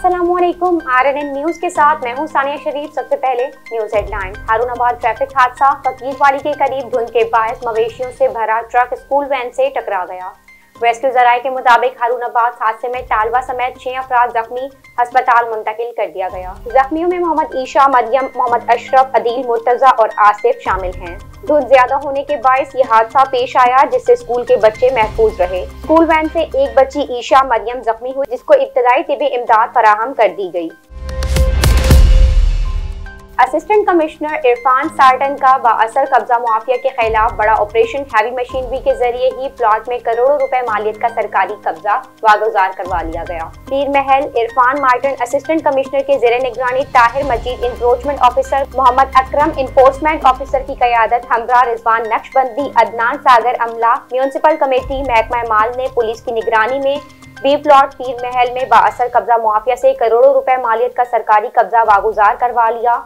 अस्सलामुअलैकुम। RNN news के साथ मैं हूं सानिया शरीफ। सबसे पहले न्यूज हेडलाइन। हारूनाबाद ट्रैफिक हादसा। फकीरवाली के करीब धुंध के बायस मवेशियों से भरा ट्रक स्कूल वैन से टकरा गया। रेस्क्यू जराये के मुताबिक हारूनाबाद हादसे में तालबा समेत 6 अफराद जख्मी, अस्पताल मुंतकिल कर दिया गया। जख्मियों में मोहम्मद ईशा, मरियम, मोहम्मद अशरफ, अदील, मुर्तजा और आसिफ शामिल हैं। धुंध ज्यादा होने के बायस ये हादसा पेश आया, जिससे स्कूल के बच्चे महफूज रहे। स्कूल वैन से एक बच्ची ईशा मरियम जख्मी हुई, जिसको इब्तदाई तिबी इमदाद फराहम कर दी गई। असिस्टेंट कमिश्नर इरफान सार्टन का बाअसर कब्जा माफिया के खिलाफ बड़ा ऑपरेशन। हैवी मशीनरी के जरिए ही प्लॉट में करोड़ों रुपए मालियत का सरकारी कब्जा वागुजार करवा लिया गया। पीर महल इरफान मार्टन असिस्टेंट कमिश्नर के जेर निगरानी ताहिर मजीद encroachment officer, Mohammad Akram enforcement officer की कयादत हमरा रिजवान नक्शबंदी, अदनान सागर अमला, म्यूनिसिपल कमेटी, महकमा माल ने पुलिस की निगरानी में बी प्लॉट पीर महल में बाअसर कब्जा माफिया से करोड़ों रुपए मालियत का सरकारी कब्जा वागुजार करवा लिया।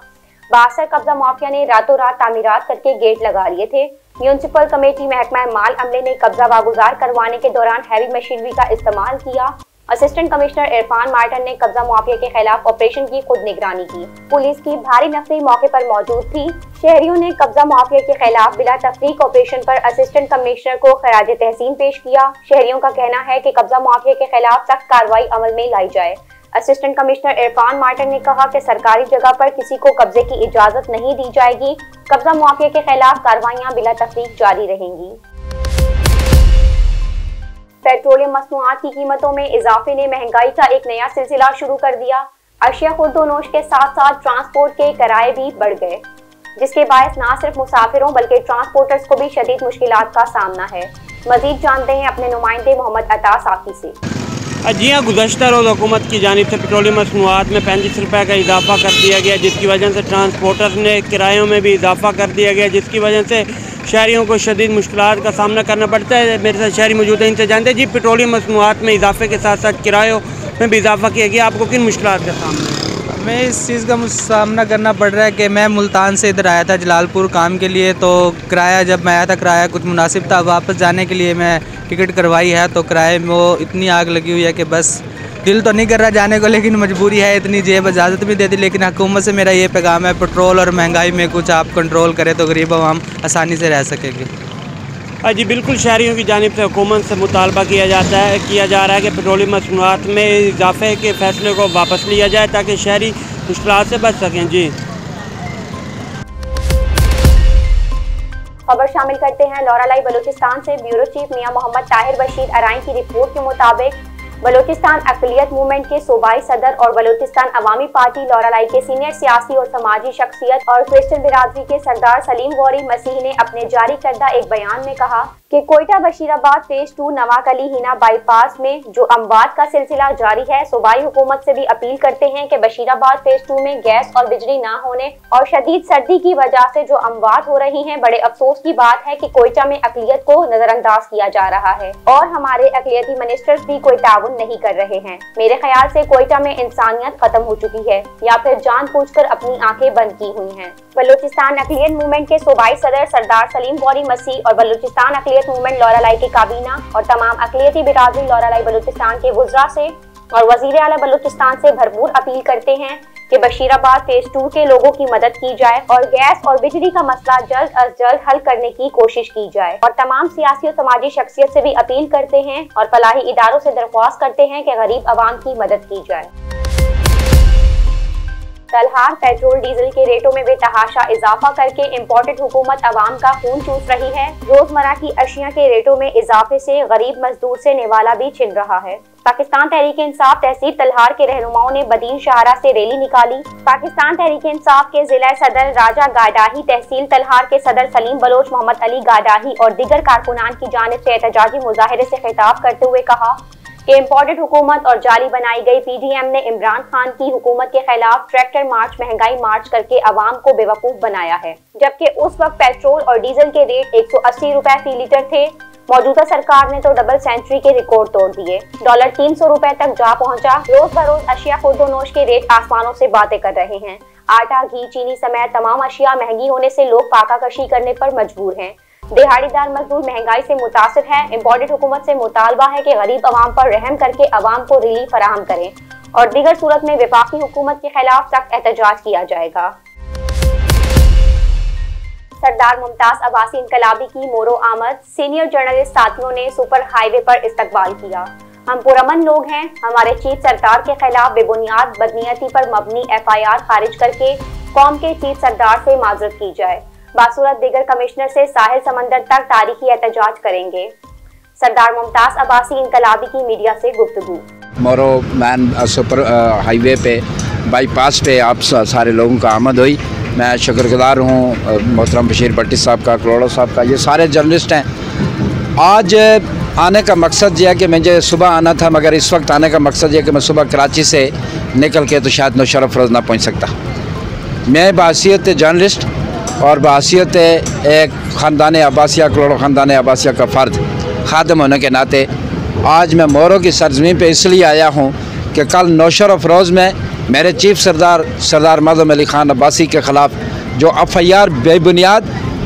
बाअसर कब्जा माफिया ने रातों रात तामीरात करके गेट लगा लिए थे। म्यूनिसिपल कमेटी महकमा माल अमले ने कब्जा वागुजार करवाने के दौरान हैवी मशीनरी का इस्तेमाल किया। असिस्टेंट कमिश्नर इरफान मार्टन ने कब्जा माफिया के खिलाफ ऑपरेशन की खुद निगरानी की। पुलिस की भारी नफरी मौके पर मौजूद थी। शहरियों ने कब्जा माफिया के खिलाफ बिला तफरीक ऑपरेशन पर असिस्टेंट कमिश्नर को खराज तहसीन पेश किया। शहरियों का कहना है कि कब्जा माफिया के खिलाफ सख्त कार्रवाई अमल में लाई जाए। असिस्टेंट कमिश्नर इरफान मार्टन ने कहा कि सरकारी जगह पर किसी को कब्जे की इजाजत नहीं दी जाएगी। कब्जा माफिया के खिलाफ कार्रवाइयां बिला तफरीक जारी रहेंगी। पेट्रोलियम मसनूआत की कीमतों में इजाफे ने महंगाई का एक नया सिलसिला शुरू कर दिया। अशिया खुर्दोनोश के साथ साथ ट्रांसपोर्ट के किराए भी बढ़ गए, जिसके बायस न सिर्फ मुसाफिरों बल्कि ट्रांसपोर्टर्स को भी शदीद मुश्किलात का सामना है। मजीद जानते हैं अपने नुमाइंदे मोहम्मद अता साफी से। जी हाँ, गुज़श्ता रोज़ हुकूमत की जानिब से पेट्रोलियम मसनूआत में 35 रुपये का इजाफा कर दिया गया, जिसकी वजह से ट्रांसपोर्टर ने किरायों में भी इजाफा कर दिया गया, जिसकी वजह से शहरियों को शदीद मुश्किलात का सामना करना पड़ता है। मेरे साथ शहरी मौजूद हैं, इनसे जानते हैं जी पेट्रोलियम मसनूआत में इजाफे के साथ साथ किरायों में भी इजाफा किया गया, आपको किन मुश्किलात का सामना? हमें इस चीज़ का सामना करना पड़ रहा है कि मैं मुल्तान से इधर आया था जलालपुर काम के लिए, तो किराया जब मैं आया था किराया कुछ मुनासिब था। वापस जाने के लिए मैं टिकट करवाई है तो किराए में वो इतनी आग लगी हुई है कि बस दिल तो नहीं कर रहा जाने को, लेकिन मजबूरी है, इतनी जेब इजाज़त भी देती। लेकिन हुकूमत से मेरा ये पैगाम है, पेट्रोल और महंगाई में कुछ आप कंट्रोल करें तो गरीब आवाम आसानी से रह सकेंगे। जी बिल्कुल, शहरियों की जानिब से हुकूमत से मुतालबा किया जा रहा है कि पेट्रोलियम मसनूआत में इजाफे के फैसले को वापस लिया जाए ताकि शहरी मुश्किलात से बच सकें। जी खबर शामिल करते हैं लौरालाई बलूचिस्तान से। ब्यूरो चीफ मियां मोहम्मद ताहिर बशीर अराइन की रिपोर्ट के मुताबिक बलूचिस्तान अक़लियत मूवमेंट के सूबाई सदर और बलूचिस्तान अवामी पार्टी लौरालाई के सीनियर सियासी और समाजी शख्सियत और क्रिश्चियन बिरादरी के सरदार सलीम गौरी मसीह ने अपने जारी करदा एक बयान में कहा कि कोयटा बशीराबाद फेज 2 नवाकली हिना बाईपास में जो अमवात का सिलसिला जारी है, सूबाई हुकूमत से भी अपील करते हैं कि बशीराबाद फेज 2 में गैस और बिजली ना होने और शदीद सर्दी की वजह से जो अमवात हो रही हैं, बड़े अफसोस की बात है कि कोयटा में अक़लियत को नजरअंदाज किया जा रहा है और हमारे अक़लियती मिनिस्टर्स भी कोई ताउन नहीं कर रहे हैं। मेरे ख्याल से कोयटा में इंसानियत खत्म हो चुकी है या फिर जानबूझकर अपनी आंखें बंद की हुई हैं। बलूचिस्तान अक़लियत मूवमेंट के सूबाई सदर सरदार सलीम गौरी मसीह और बलूचिस्तान अक़लियत मूवमेंट लौरालाई के काबीना और तमाम अक़लियती बिरादरी लौरालाई बलूचिस्तान के वुज़रा से और वज़ीर आला बलूचिस्तान से भरपूर अपील करते हैं कि बशीराबाद फेज 2 के लोगों की मदद की जाए और गैस और बिजली का मसला जल्द अज जल्द हल करने की कोशिश की जाए और तमाम सियासी और समाजी शख्सियत से भी अपील करते हैं और फलाही इदारों से दरख्वास्त करते हैं कि गरीब आवाम की मदद की जाए। तलहार पेट्रोल डीजल के रेटों में बेतहाशा इजाफा करके इम्पोर्टेड हुकूमत अवाम का खून चूस रही है। रोजमर्रा की अशिया के रेटों में इजाफे से गरीब मजदूर से निवाला भी छिन रहा है। पाकिस्तान तहरीक इंसाफ तहसील तलहार के रहनुमाओं ने बदीन शाहरा से रैली निकाली। पाकिस्तान तहरीक इंसाफ के जिला सदर राजा गाडाही, तहसील तलहार के सदर सलीम बलोच, मोहम्मद अली गाडाही और दीगर कारकुनान की जानिब से एहतजाजी मुजाहिरे से खिताब करते हुए कहा कि इम्पोर्टेड हुकूमत और जाली बनाई गई PDM ने इमरान खान की हुकूमत के खिलाफ ट्रैक्टर मार्च, महंगाई मार्च करके अवाम को बेवकूफ बनाया है। जबकि उस वक्त पेट्रोल और डीजल के रेट 180 रुपए फी लीटर थे। मौजूदा सरकार ने तो डबल सेंचुरी के रिकॉर्ड तोड़ दिए। डॉलर 300 रुपए तक जा पहुंचा। रोज बरोज अशिया खुर्दोनोश के रेट आसमानों से बातें कर रहे हैं। आटा, घी, चीनी समेत तमाम अशिया महंगी होने से लोग फाकाकशी करने पर मजबूर हैं। दिहाड़ीदार मजदूर महंगाई से मुतासिर है। इम्पोर्टेड हुकूमत से मुतालबा है कि गरीब अवाम पर रहम करके अवाम को रिलीफ फराहम करें और दीगर सूरत में वफाकी हुकूमत के खिलाफ सख्त एहतजाज किया जाएगा। सरदार मुमताज अब्बासी इनकलाबी की मोरो आमद, सीनियर जर्नलिस्ट साथियों ने सुपर हाईवे पर इस्तकबाल किया। हम पुरअमन लोग हैं, हमारे चीफ सरदार के खिलाफ बेबुनियाद बदनीयती पर मबनी FIR खारिज करके कौम के चीफ सरदार से माजरत की जाए। बासूरत दीगर कमिश्नर से साहिल समंदर तक तारीखी एहतजाज करेंगे। सरदार मुमताज अब्बासी इनकलाबी की मीडिया से गुफ्तगू। मोरो मैन सुपर हाईवे पे बाईपास पे आप सारे लोगों का आमद हुई। मैं शुक्रगुजार हूँ मोहतरम बशीर भट्टी साहब का, कलोड़ो साहब का, ये सारे जर्नलिस्ट हैं। आज आने का मकसद ये है कि मुझे सुबह आना था, मगर इस वक्त आने का मकसद ये है कि मैं सुबह कराची से निकल के तो शायद नौशरफ रोज़ ना पहुँच सकता। मैं बहसीयत जर्नलिस्ट और बहसीयत एक ख़ानदान अब्बासिया, कलोड़ो ख़ानदान अब्बासिया का फ़र्द खादम होने के नाते आज मैं मोरो की सरज़मीन पे इसलिए आया हूँ कि कल नौशरफ रोज़ में मेरे चीफ सरदार मज़हम अली ख़ान अब्बासी के ख़िलाफ़ जो FIR बेबुनियाद,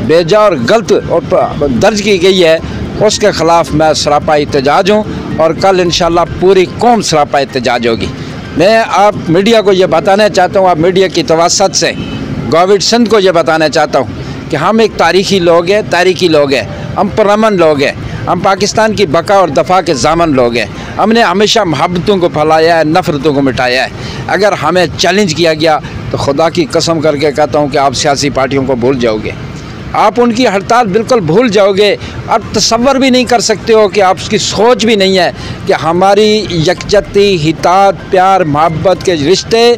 बेजा और गलत और दर्ज की गई है, उसके ख़िलाफ़ मैं सरापा एहतजाज हूँ और कल इंशाअल्लाह पूरी कौम सरापा एहतजाज होगी। मैं आप मीडिया को ये बताना चाहता हूँ, आप मीडिया की तवसत से गवर्नमेंट सिंध को ये बताना चाहता हूँ कि हम एक तारीखी लोग हैं, हम पुरअमन लोग हैं, हम पाकिस्तान की बका और दफ़ा के ज़ामन लोग हैं। हमने हमेशा मोहब्बतों को फैलाया है, नफ़रतों को मिटाया है। अगर हमें चैलेंज किया गया तो खुदा की कसम करके कहता हूँ कि आप सियासी पार्टियों को भूल जाओगे, आप उनकी हड़ताल बिल्कुल भूल जाओगे। आप तसव्वुर भी नहीं कर सकते हो कि आपकी सोच भी नहीं है कि हमारी यकजहती, हितात, प्यार, मोहब्बत के रिश्ते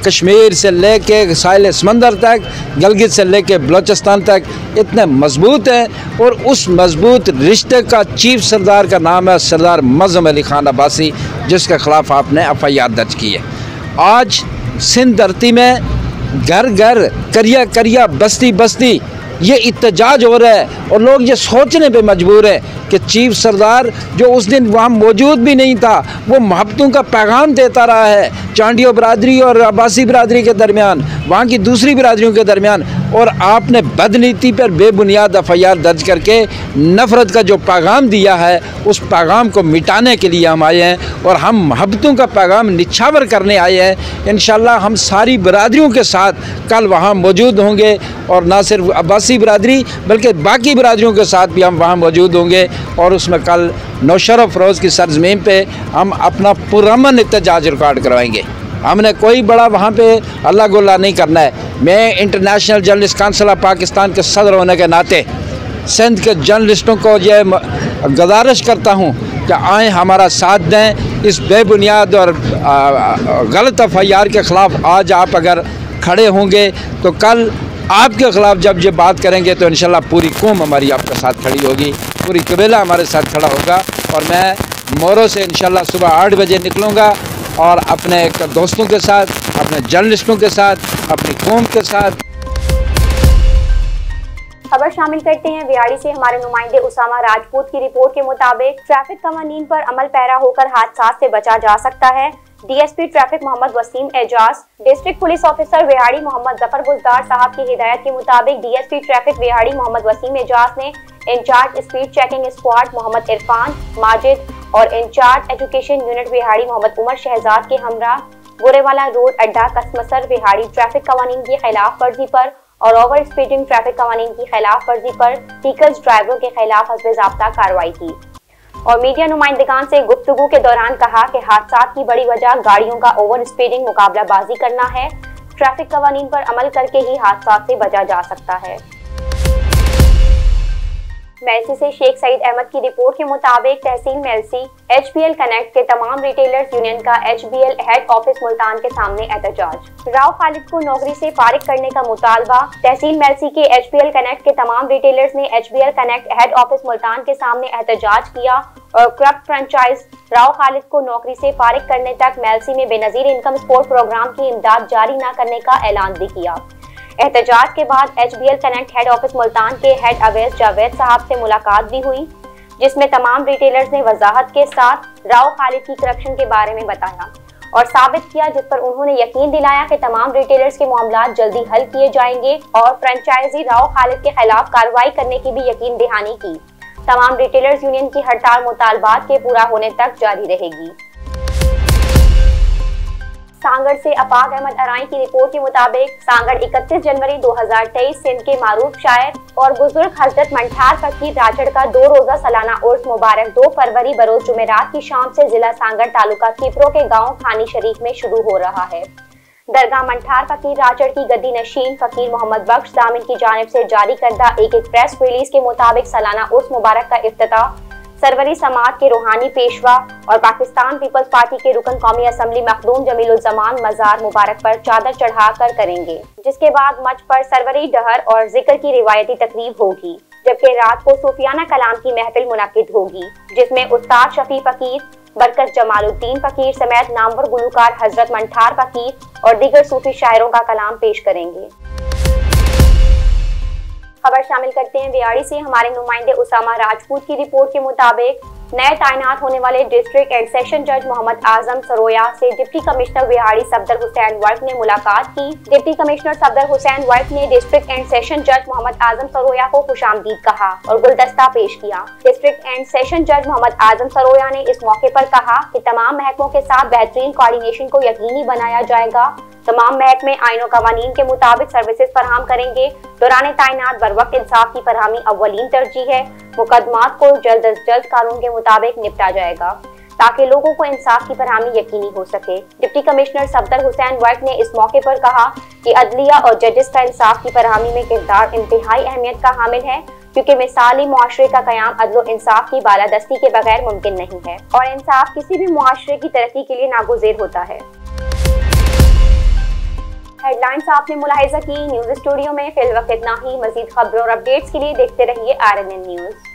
कश्मीर से लेके साहिल समंदर तक, गिलगित से लेके बलोचिस्तान तक इतने मजबूत हैं। और उस मजबूत रिश्ते का चीफ सरदार का नाम है सरदार मज़हम अली ख़ान अब्बासी, जिसके ख़िलाफ़ आपने FIR दर्ज की है। आज सिंध धरती में घर घर, करिया करिया, बस्ती बस्ती ये इत्तेजाज हो रहा है और लोग ये सोचने पे मजबूर है कि चीफ सरदार जो उस दिन वहाँ मौजूद भी नहीं था, वो मोहब्बतों का पैगाम देता रहा है चांडियो बरादरी और अब्बासी बरादरी के दरमियान, वहाँ की दूसरी बरादरियों के दरमियान, और आपने बदनीति पर बेबुनियाद FIR दर्ज करके नफ़रत का जो पैगाम दिया है, उस पैगाम को मिटाने के लिए हम आए हैं और हम मोहब्बतों का पैगाम निछावर करने आए हैं। इंशाअल्लाह हम सारी बरादरियों के साथ कल वहाँ मौजूद होंगे और ना सिर्फ अब्बासी बरादरी बल्कि बाकी बरादरियों के साथ भी हम वहाँ मौजूद होंगे और उसमें कल नौशरफ रोज़ की सरज़मीन पे हम अपना पुरअमन एहतजाज रिकॉर्ड करवाएंगे। हमने कोई बड़ा वहाँ पे अल्लाह गुल्ला नहीं करना है। मैं international journalist council of Pakistan के सदर होने के नाते सिंध के जर्नलिस्टों को यह गुजारिश करता हूँ कि आएँ हमारा साथ दें। इस बेबुनियाद और गलत FIR के ख़िलाफ़ आज आप अगर खड़े होंगे तो कल आपके ख़िलाफ़ जब ये बात करेंगे तो इंशाल्लाह पूरी कौम हमारी आपके साथ खड़ी होगी, पूरी कबीला हमारे साथ खड़ा होगा। और मैं मोरो से इंशाल्लाह सुबह 8 बजे निकलूँगा और अपने दोस्तों के साथ, अपने जर्नलिस्टों के साथ, अपनी कौम के साथ। खबर शामिल करते हैं विहाड़ी से हमारे नुमाइंदे उसामा राजपूत की रिपोर्ट के मुताबिक ट्रैफिक कवानीन पर अमल पैरा होकर हादसा से बचा जा सकता है। DSP traffic Mohammad Waseem Ejaz, district police officer Vehari Mohammad Zafar Buzdar साहब की हिदायत के मुताबिक DSP ट्रैफिक विहाड़ी मोहम्मद वसीम एजाज ने incharge speed checking squad Mohammad Irfan Majid और incharge education unit Vehari Mohammad Umar Shahzad के हमरा गोरेवाला रोड अड्डा कसमसर विहाड़ी ट्रैफिक कवानीन की खिलाफ वर्जी पर और ओवर स्पीडिंग ट्रैफिक कवानीन की खिलाफ वर्जी पर व्हीकल्स ड्राइवरों के खिलाफ हस्ब-ए-ज़ाब्ता कार्रवाई की और मीडिया नुमाइंदगान से गुफ्तगू के दौरान कहा कि हादसा की बड़ी वजह गाड़ियों का ओवर स्पीडिंग मुकाबलाबाजी करना है। ट्रैफिक कवानीन पर अमल करके ही हादसा से बचा जा सकता है। मेलसी से शेख सईद अहमद की रिपोर्ट के मुताबिक तहसील मेलसी HBL कनेक्ट के तमाम रिटेलर्स यूनियन का HBL हेड ऑफिस मुल्तान के सामने एहतजाज। राव खालिद को नौकरी से फारिग करने का मुतालबा। तहसील मेलसी के HBL कनेक्ट के तमाम रिटेलर्स ने HBL connect head office Multan के सामने एहतजाज किया और करप्ट फ्रेंचाइज राव खालिद को नौकरी से फारिग करने तक मेलसी में बेनजीर इनकम सपोर्ट प्रोग्राम की इमदाद जारी न करने का ऐलान भी किया। एहतजाज के बाद HBL connect head office Multan के हेड अवैस जावेद साहब से मुलाकात भी हुई, जिसमें तमाम रिटेलर्स ने वजाहत के साथ राव खालिद की करप्शन के बारे में बताया और साबित किया, जिस पर उन्होंने यकीन दिलाया कि तमाम रिटेलर्स के मामलात जल्दी हल किए जाएंगे और फ्रेंचाइजी राव खालिद के खिलाफ कार्रवाई करने की भी यकीन दहानी की। तमाम रिटेलर्स यूनियन की हड़ताल मुतालबात के पूरा होने तक जारी रहेगी। सांगड़ से अफाक अहमद अराई की रिपोर्ट के मुताबिक सांगड़ 31 जनवरी 2023 सिंध के मारूफ शायर और बुजुर्ग हजरत मंठार फकीर राजड़ का 2 रोजा सालाना उर्स मुबारक 2 फरवरी बरोज जुमेरात की शाम से जिला सांगड़ तालुका खीपरो के गांव खानी शरीफ में शुरू हो रहा है। दरगाह मंठार फकीर राजड़ की गद्दी नशीन फकीर मोहम्मद बख्श दामिन की जानिब से जारी करदा एक प्रेस रिलीज के मुताबिक सालाना उर्स मुबारक का इफ्तिताह सरवरी समात के रूहानी पेशवा और पाकिस्तान पीपल्स पार्टी के रुकन कौमी असम्बली मखदूम जमीलुज़्ज़मान मज़ार मुबारक पर चादर चढ़ाकर करेंगे, जिसके बाद मंच पर सरवरी डहर और जिक्र की रिवायती तकरीब होगी, जबकि रात को सूफियाना कलाम की महफिल मुनक्किद होगी, जिसमें उस्ताद शफी फकीर, बरकत जमालुद्दीन फकीर समेत नामवर गुलकार हजरत मंठार फकीर और दीगर सूफी शायरों का कलाम पेश करेंगे। खबर शामिल करते हैं वियाड़ी से। हमारे नुमाइंदे उसामा राजपूत की रिपोर्ट के मुताबिक नए तैनात होने वाले डिस्ट्रिक्ट एंड सेशन जज मोहम्मद आजम सरोया से deputy commissioner Vehari Safdar Hussain work ने मुलाकात की। Deputy commissioner Safdar Hussain work ने डिस्ट्रिक्ट एंड सेशन जज मोहम्मद आजम सरोया को खुशामदीद कहा और गुलदस्ता पेश किया। डिस्ट्रिक्ट एंड सेशन जज मोहम्मद आजम सरोया ने इस मौके पर कहा कि तमाम महकमों के साथ बेहतरीन कोऑर्डिनेशन को यकीनी बनाया जाएगा। तमाम महकमे आईनों कवानीन के मुताबिक सर्विसेज फराहम करेंगे। दौरान तैनात बर वक्त इंसाफ की फरहमी अव्वलीन तरजीह है। मुकदमात को जल्द अज जल्द कानून के मुताबिक निपटा जाएगा ताकि लोगों को इंसाफ की फरहमी यकीनी हो सके। Deputy commissioner Safdar Hussain work ने इस मौके पर कहा कि अदलिया और जजेस का इंसाफ की फरहमी में किरदार इंतहाई अहमियत का हामिल है, क्योंकि मिसाली मुआशरे का कयाम अदल और इंसाफ की बालादस्ती के बगैर मुमकिन नहीं है और इंसाफ किसी भी मुआशरे की तरक्की के लिए नागुज़ेर होता है। हेडलाइंस आपने मुलाहिजा की। न्यूज़ स्टूडियो में फिलहाल वक्त इतना ही। मज़ीद खबरों और अपडेट्स के लिए देखते रहिए RNN न्यूज़।